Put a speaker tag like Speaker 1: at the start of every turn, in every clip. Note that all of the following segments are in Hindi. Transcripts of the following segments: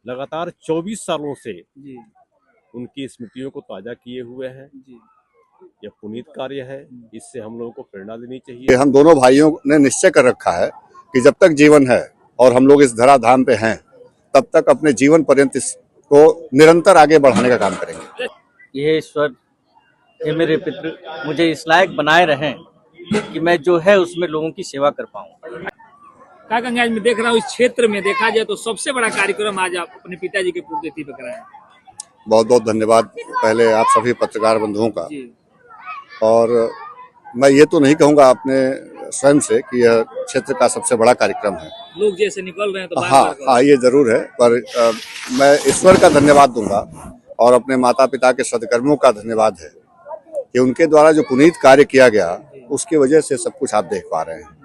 Speaker 1: लगातार 24 सालों से
Speaker 2: जी
Speaker 1: उनकी स्मृतियों को ताजा किए हुए हैं।
Speaker 2: जी
Speaker 1: यह पुनीत कार्य है, इससे हम लोगों को प्रेरणा लेनी
Speaker 3: ये
Speaker 1: चाहिए।
Speaker 3: हम दोनों भाइयों ने निश्चय कर रखा है कि जब तक जीवन है और हम लोग इस धराधाम पे हैं, तब तक अपने जीवन पर्यंत इसको निरंतर आगे बढ़ाने का काम करेंगे।
Speaker 2: ये ईश्वर, ये मेरे पितृ मुझे इस लायक बनाए रहें कि मैं जो है उसमें लोगों की सेवा कर पाऊँ।
Speaker 4: काका आज मैं देख रहा हूँ इस क्षेत्र में देखा जाए तो सबसे बड़ा कार्यक्रम आज आप अपने पिताजी के पुण्यतिथि पे कराए।
Speaker 3: बहुत बहुत धन्यवाद पहले आप सभी पत्रकार बंधुओं का। और मैं ये तो नहीं कहूँगा अपने स्वयं से कि यह क्षेत्र का सबसे बड़ा कार्यक्रम है।
Speaker 4: लोग जैसे निकल रहे हैं तो
Speaker 3: हाँ, ये जरूर है, पर मैं ईश्वर का धन्यवाद दूंगा और अपने माता पिता के सद्कर्मों का धन्यवाद है कि उनके द्वारा जो पुनीत कार्य किया गया उसकी वजह से सब कुछ आप देख पा रहे हैं।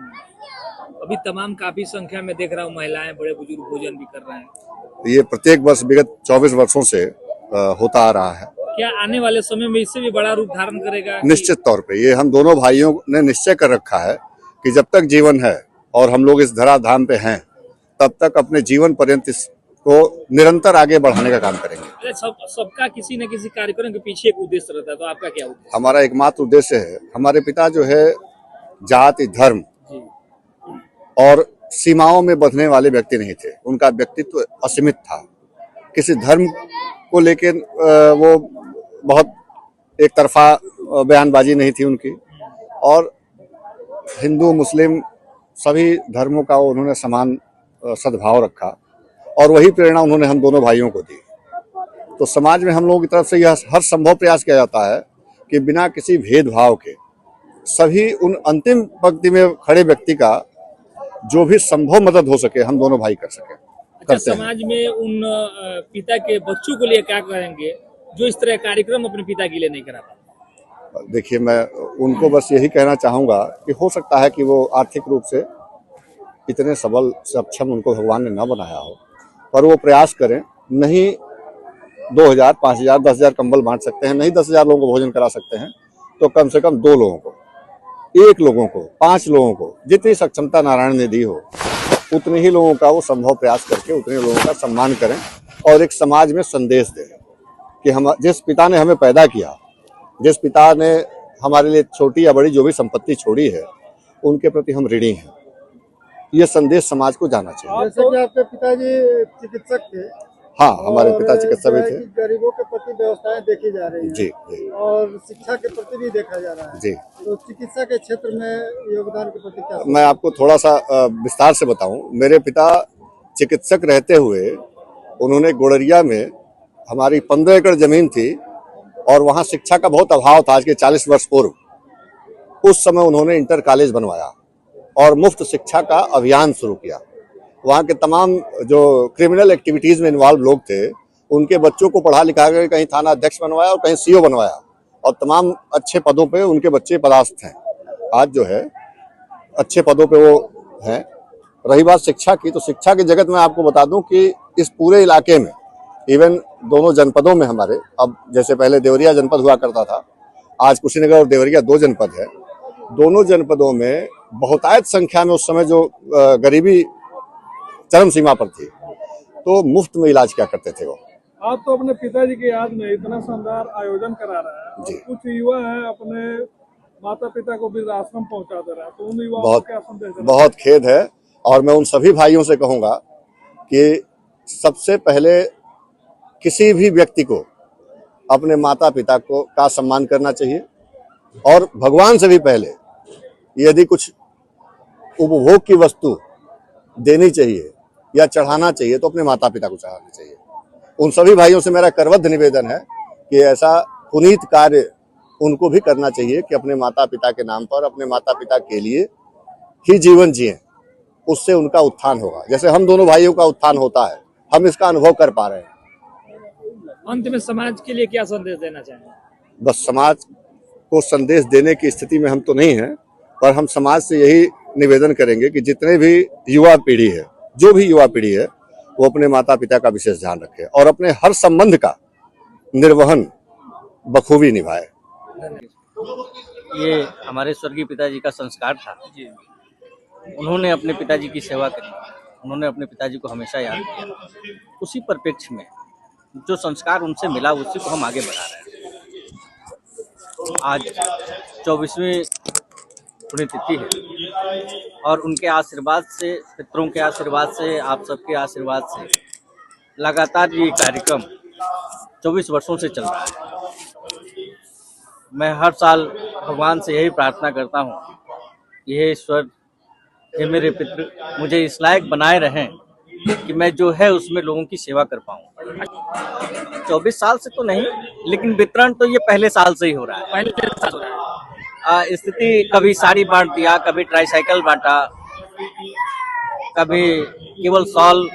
Speaker 4: अभी तमाम काफी संख्या में देख रहा हूँ महिलाएं बड़े बुजुर्ग भोजन भी कर रहे हैं।
Speaker 3: ये प्रत्येक वर्ष विगत 24 वर्षों से होता आ रहा है।
Speaker 4: क्या आने वाले समय में इससे भी बड़ा रूप धारण करेगा?
Speaker 3: निश्चित तौर पे ये हम दोनों भाइयों ने निश्चय कर रखा है कि जब तक जीवन है और हम लोग इस धराधाम पे हैं, तब तक अपने जीवन पर्यंत इसको निरंतर आगे बढ़ाने का काम करेंगे।
Speaker 4: सबका किसी न किसी कार्यक्रम के पीछे एक उद्देश्य रहता है, तो आपका क्या उद्देश्य?
Speaker 3: हमारा एकमात्र उद्देश्य है, हमारे पिता जो है जाति धर्म और सीमाओं में बंधने वाले व्यक्ति नहीं थे। उनका व्यक्तित्व असीमित था। किसी धर्म को लेके वो बहुत एक तरफा बयानबाजी नहीं थी उनकी, और हिंदू मुस्लिम सभी धर्मों का उन्होंने समान सद्भाव रखा और वही प्रेरणा उन्होंने हम दोनों भाइयों को दी। तो समाज में हम लोगों की तरफ से यह हर संभव प्रयास किया जाता है कि बिना किसी भेदभाव के सभी उन अंतिम पंक्ति में खड़े व्यक्ति का जो भी संभव मदद हो सके हम दोनों भाई कर सके।
Speaker 4: अच्छा, समाज में उन पिता के बच्चों को लिए क्या करेंगे जो इस तरह कार्यक्रम अपने पिता के लिए नहीं करा पाते?
Speaker 3: देखिए, मैं उनको बस यही कहना चाहूँगा कि हो सकता है कि वो आर्थिक रूप से इतने सबल सक्षम उनको भगवान ने न बनाया हो, पर वो प्रयास करें। नहीं 2000, 5000, 10,000 कंबल बांट सकते हैं, नहीं 10,000 लोगों को भोजन करा सकते हैं, तो कम से कम 2 लोगों को, 1 लोगों को, 5 लोगों को, जितनी सक्षमता नारायण ने दी हो उतने ही लोगों का वो संभव प्रयास करके उतने लोगों का सम्मान करें और एक समाज में संदेश दें कि हम जिस पिता ने हमें पैदा किया, जिस पिता ने हमारे लिए छोटी या बड़ी जो भी संपत्ति छोड़ी है, उनके प्रति हम ऋणी हैं। ये संदेश समाज को जाना चाहिए।
Speaker 5: जैसे कि आपके पिताजी चिकित्सक थे।
Speaker 3: हाँ, हमारे पिता चिकित्सक भी थे।
Speaker 5: गरीबों के प्रति व्यवस्थाएं देखी जा रही हैं।
Speaker 3: जी जी।
Speaker 5: और शिक्षा के प्रति भी देखा जा रहा है
Speaker 3: जी।
Speaker 5: तो चिकित्सा के क्षेत्र में योगदान के प्रति क्या?
Speaker 3: मैं आपको थोड़ा सा विस्तार से बताऊं। मेरे पिता चिकित्सक रहते हुए उन्होंने गोड़रिया में, हमारी 15 एकड़ जमीन थी और वहाँ शिक्षा का बहुत अभाव था। आज के 40 वर्ष पूर्व उस समय उन्होंने इंटर कॉलेज बनवाया और मुफ्त शिक्षा का अभियान शुरू किया। वहाँ के तमाम जो क्रिमिनल एक्टिविटीज में इन्वॉल्व लोग थे, उनके बच्चों को पढ़ा लिखा कर कहीं थाना अध्यक्ष बनवाया और कहीं सीओ बनवाया और तमाम अच्छे पदों पे उनके बच्चे पदस्थ हैं। आज जो है अच्छे पदों पे वो हैं। रही बात शिक्षा की, तो शिक्षा के जगत में आपको बता दूं कि इस पूरे इलाके में, इवन दोनों जनपदों में हमारे, अब जैसे पहले देवरिया जनपद हुआ करता था, आज कुशीनगर और देवरिया 2 जनपद है। दोनों जनपदों में बहुतायत संख्या में उस समय जो गरीबी चरम सीमा पर थी, तो मुफ्त में इलाज क्या करते थे वो।
Speaker 5: आप तो अपने पिताजी की याद में इतना शानदार आयोजन करा रहे हैं और कुछ युवा है अपने माता पिता को वृद्धाश्रम पहुंचा दे रहा है, तो उन युवाओं को क्या संदेश देना? बहुत
Speaker 3: खेद है और मैं उन सभी भाइयों से कहूंगा कि सबसे पहले किसी भी व्यक्ति को अपने माता पिता को का सम्मान करना चाहिए और भगवान से भी पहले यदि कुछ उपभोग की वस्तु देनी चाहिए या चढ़ाना चाहिए तो अपने माता पिता को चढ़ाना चाहिए। उन सभी भाइयों से मेरा करबद्ध निवेदन है कि ऐसा पुनीत कार्य उनको भी करना चाहिए कि अपने माता पिता के नाम पर, अपने माता पिता के लिए ही जीवन जिएं। उससे उनका उत्थान होगा, जैसे हम दोनों भाइयों का उत्थान होता है। हम इसका अनुभव कर पा रहे हैं।
Speaker 4: अंत में समाज के लिए क्या संदेश देना चाहेंगे?
Speaker 3: बस समाज को संदेश देने की स्थिति में हम तो नहीं हैं, पर हम समाज से यही निवेदन करेंगे कि जितने भी युवा पीढ़ी है, जो भी युवा पीढ़ी है, वो अपने माता पिता का विशेष ध्यान रखे और अपने हर संबंध का निर्वहन बखूबी निभाए।
Speaker 2: ये हमारे स्वर्गीय पिताजी का संस्कार था। उन्होंने अपने पिताजी की सेवा करी उन्होंने अपने पिताजी को हमेशा याद किया। उसी परिप्रेक्ष्य में जो संस्कार उनसे मिला उसी को हम आगे बढ़ा रहे हैं। आज 24वीं पुण्यतिथि है और उनके आशीर्वाद से, पितरों के आशीर्वाद से, आप सबके आशीर्वाद से लगातार ये कार्यक्रम 24 वर्षों से चल रहा है। मैं हर साल भगवान से यही प्रार्थना करता हूँ कि हे ईश्वर, हे मेरे पितृ, मुझे इस लायक बनाए रहें कि मैं जो है उसमें लोगों की सेवा कर पाऊँ। 24 साल से तो नहीं, लेकिन वितरण तो ये पहले साल से ही हो रहा है।
Speaker 4: पहले से साल हो रहा है।
Speaker 2: स्थिति कभी साड़ी बांट दिया, कभी ट्राईसाइकिल बांटा, कभी केवल शॉल,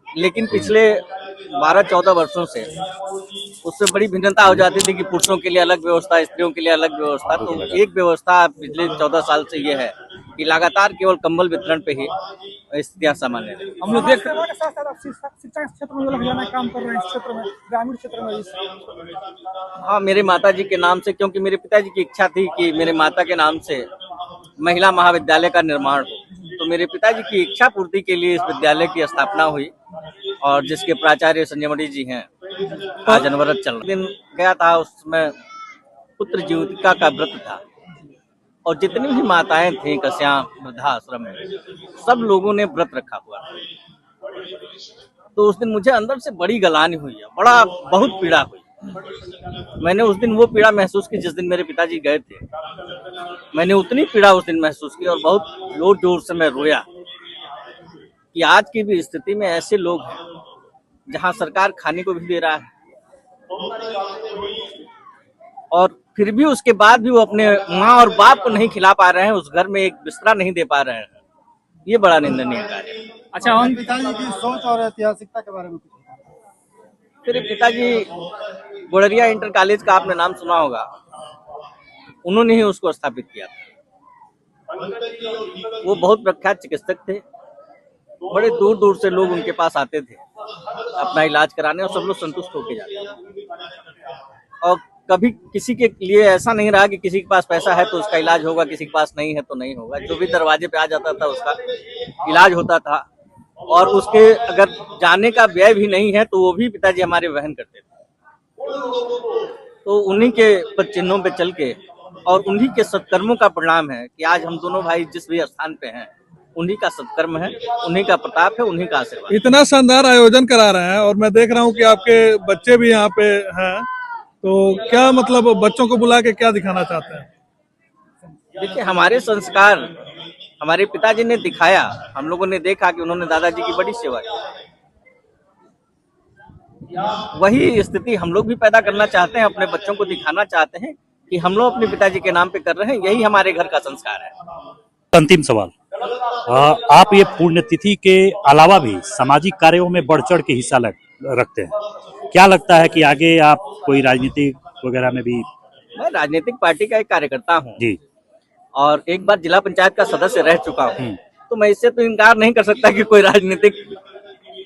Speaker 2: लेकिन पिछले 12-14 वर्षों से उससे बड़ी भिन्नता हो जाती थी कि पुरुषों के लिए अलग व्यवस्था, स्त्रियों के लिए अलग व्यवस्था। तो एक व्यवस्था पिछले 14 साल से ये है कि लगातार केवल कंबल वितरण पे ही स्थितियाँ सामान्य है।
Speaker 4: हम लोग देख
Speaker 5: शिक्षा के क्षेत्र में लग काम कर रहे हैं, इस क्षेत्र में, ग्रामीण क्षेत्र में।
Speaker 2: हाँ, मेरे माता जी के नाम से, क्योंकि मेरे पिताजी की इच्छा थी कि मेरे माता के नाम से महिला महाविद्यालय का निर्माण हो, तो मेरे पिताजी की इच्छा पूर्ति के लिए इस विद्यालय की स्थापना हुई और जिसके प्राचार्य संजय जी हैं। आज अनवरत चल रहा दिन गया था, उसमें पुत्र जीविका का व्रत था और जितनी भी माताएं थीं कस्यां वृद्धाश्रम में, सब लोगों ने व्रत रखा हुआ था। तो उस दिन मुझे अंदर से बड़ी गलानी हुई है, बहुत पीड़ा हुई। मैंने उस दिन वो पीड़ा महसूस की जिस दिन मेरे पिताजी गए थे। मैंने उतनी पीड़ा उस दिन महसूस की और बहुत जोर जोर से मैं रोया कि आज की भी स्थिति में ऐसे लोग हैं जहां सरकार खाने को भी दे रहा है और फिर भी उसके बाद भी वो अपने माँ और बाप को नहीं खिला पा रहे हैं, उस घर में एक बिस्तरा नहीं दे पा रहे हैं। ये बड़ा निंदनीय कार्य है।
Speaker 4: अच्छा, हम
Speaker 6: पिताजी की सोच और ऐतिहासिकता के बारे में
Speaker 2: मेरे पिताजी गोड़रिया इंटर कॉलेज का आपने नाम सुना होगा, उन्होंने ही उसको स्थापित किया था। वो बहुत प्रख्यात चिकित्सक थे, बड़े दूर दूर से लोग उनके पास आते थे अपना इलाज कराने और सब लोग संतुष्ट होके जाते थे। और कभी किसी के लिए ऐसा नहीं रहा कि किसी के पास पैसा है तो उसका इलाज होगा, किसी के पास नहीं है तो नहीं होगा। जो भी दरवाजे पे आ जाता था उसका इलाज होता था और उसके अगर जाने का व्यय भी नहीं है तो वो भी पिताजी हमारे वहन करते थे। तो उन्हीं के पद चिन्हों पे चल के और उन्हीं के सत्कर्मों का परिणाम है कि आज हम दोनों भाई जिस भी स्थान पे हैं, उन्हीं का सत्कर्म है, उन्हीं का प्रताप है, उन्हीं का आशीर्वाद।
Speaker 5: इतना शानदार आयोजन करा रहे हैं और मैं देख रहा हूँ कि आपके बच्चे भी यहाँ पे हैं, तो क्या मतलब बच्चों को बुला के क्या दिखाना चाहते हैं?
Speaker 2: देखिए, हमारे संस्कार हमारे पिताजी ने दिखाया, हम लोगों ने देखा कि उन्होंने दादाजी की बड़ी सेवा की। वही स्थिति हम लोग भी पैदा करना चाहते हैं, अपने बच्चों को दिखाना चाहते हैं कि हम लोग अपने पिताजी के नाम पे कर रहे हैं, यही हमारे घर का संस्कार है।
Speaker 7: अंतिम सवाल, आप ये पुण्यतिथि के अलावा भी सामाजिक कार्यों में बढ़ चढ़ के हिस्सा रखते हैं, क्या लगता है कि आगे आप कोई राजनीतिक वगैरह में भी?
Speaker 2: मैं राजनीतिक पार्टी का एक कार्यकर्ता हूँ
Speaker 7: जी,
Speaker 2: और एक बार जिला पंचायत का सदस्य रह चुका हूँ, तो मैं इससे तो इनकार नहीं कर सकता कि कोई राजनीतिक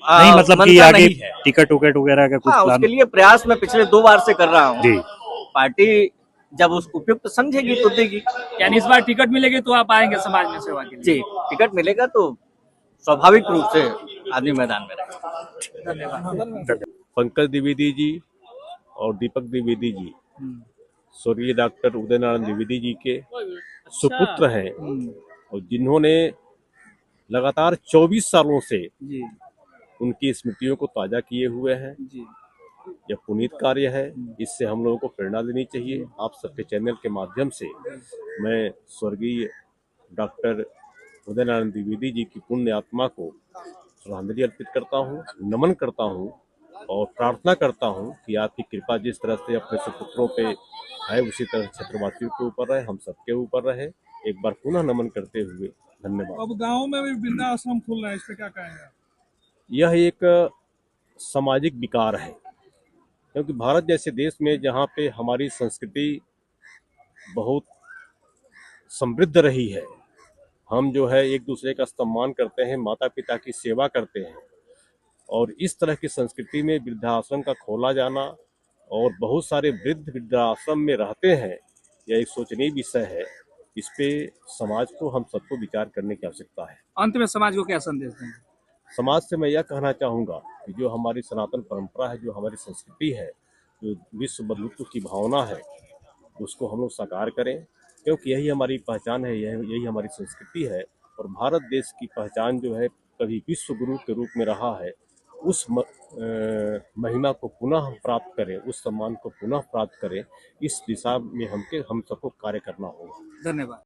Speaker 7: नहीं, मतलब कि आगे टिकट उकट वगैरह का कुछ
Speaker 2: हाँ,
Speaker 7: प्लान?
Speaker 2: उसके लिए प्रयास मैं पिछले 2 बार से कर रहा हूँ।
Speaker 7: जी,
Speaker 2: पार्टी जब उस उपयुक्त समझेगी तो देगी।
Speaker 4: यानी इस बार टिकट मिलेगी तो आप आएंगे समाज में सेवा के लिए?
Speaker 2: जी, टिकट मिलेगा तो स्वाभाविक रूप से आदमी मैदान में रहेगा।
Speaker 4: धन्यवाद।
Speaker 1: पंकज द्विवेदी जी और दीपक द्विवेदी जी स्वर्गीय डॉक्टर उदय नारायण द्विवेदी जी के सुपुत्र हैं और जिन्होंने लगातार 24 सालों से उनकी स्मृतियों को ताजा किए हुए हैं। यह पुनीत कार्य है, इससे हम लोगों को प्रेरणा लेनी चाहिए। आप सबके चैनल के माध्यम से मैं स्वर्गीय डॉक्टर उदय नारायण द्विवेदी जी की पुण्य आत्मा को श्रद्धांजलि अर्पित करता हूँ, नमन करता हूँ और प्रार्थना करता हूँ कि आपकी कृपा जिस तरह से अपने सुपुत्रों पे है उसी तरह क्षेत्रवासियों के ऊपर रहे, हम सबके ऊपर रहे। एक बार पुनः नमन करते हुए धन्यवाद।
Speaker 5: अब गाँव में भी वृद्धाश्रम खुल रहा है, इस पे क्या कहेंगे?
Speaker 1: यह एक सामाजिक विकार है, क्योंकि भारत जैसे देश में जहाँ पे हमारी संस्कृति बहुत समृद्ध रही है, हम जो है एक दूसरे का सम्मान करते हैं, माता पिता की सेवा करते हैं, और इस तरह की संस्कृति में वृद्धाश्रम का खोला जाना और बहुत सारे वृद्ध वृद्धाश्रम में रहते हैं, यह एक सोचनीय विषय है। इस पे समाज को, हम सबको विचार करने की आवश्यकता है।
Speaker 4: अंत में समाज को क्या संदेश देंगे?
Speaker 1: समाज से मैं यह कहना चाहूँगा कि जो हमारी सनातन परंपरा है, जो हमारी संस्कृति है, जो विश्व बंधुत्व की भावना है, उसको हम लोग साकार करें, क्योंकि यही हमारी पहचान है, यही हमारी संस्कृति है। और भारत देश की पहचान जो है कभी विश्व गुरु के रूप में रहा है, उस महिमा को पुनः हम प्राप्त करें, उस सम्मान को पुनः प्राप्त करें, इस दिशा में हम सबको कार्य करना होगा।
Speaker 4: धन्यवाद।